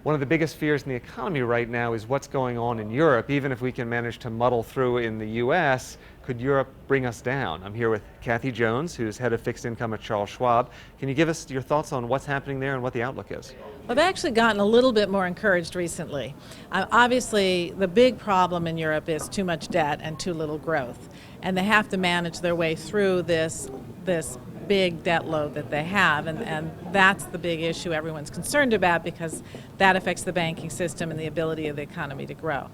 One of the biggest fears in the economy right now is what's going on in Europe. Even if we can manage to muddle through in the U.S., could Europe bring us down? I'm here with Kathy Jones, who's head of fixed income at Charles Schwab. Can you give us your thoughts on what's happening there and what the outlook is? I've actually gotten a little bit more encouraged recently. Obviously, the big problem in Europe is too much debt and too little growth. And they have to manage their way through this big debt load that they have, and that's the big issue everyone's concerned about because that affects the banking system and the ability of the economy to grow.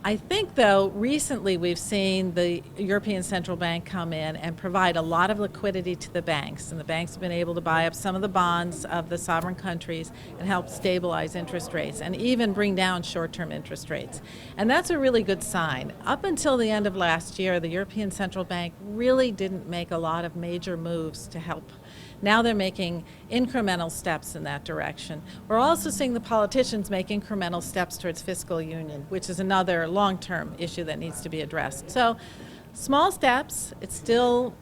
I think, though, recently we've seen the European Central Bank come in and provide a lot of liquidity to the banks, and the banks have been able to buy up some of the bonds of the sovereign countries and help stabilize interest rates and even bring down short-term interest rates. And that's a really good sign. Up until the end of last year, the European Central Bank really didn't make a lot of major moves to help. Now they're making incremental steps in that direction. We're also seeing the politicians make incremental steps towards fiscal union, which is another long-term issue that needs to be addressed. So, small steps. It's still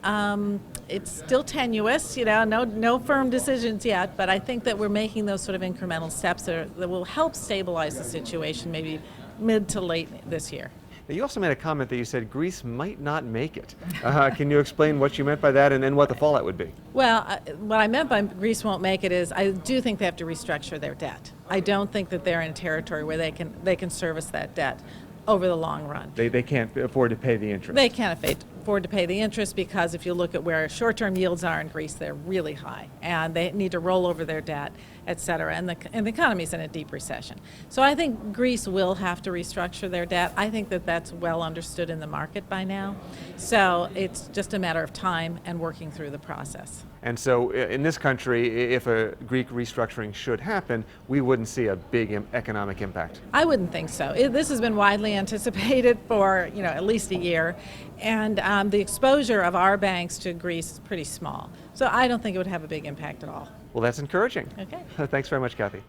tenuous. No firm decisions yet. But I think that we're making those sort of incremental steps that will help stabilize the situation, maybe mid to late this year. Now, you also made a comment that you said Greece might not make it. Can you explain what you meant by that and then what the fallout would be? Well, what I meant by Greece won't make it is I do think they have to restructure their debt. I don't think that they're in a territory where they can service that debt over the long run. They can't afford to pay the interest. They can't afford to pay the interest because if you look at where short-term yields are in Greece, they're really high, and they need to roll over their debt, et cetera, and the economy's in a deep recession. So I think Greece will have to restructure their debt. I think that that's well understood in the market by now. So it's just a matter of time and working through the process. And so in this country, if a Greek restructuring should happen, we wouldn't see a big economic impact. I wouldn't think so. This has been widely anticipated for at least a year, and the exposure of our banks to Greece is pretty small. So I don't think it would have a big impact at all. Well, that's encouraging. Okay. Thanks very much, Kathy.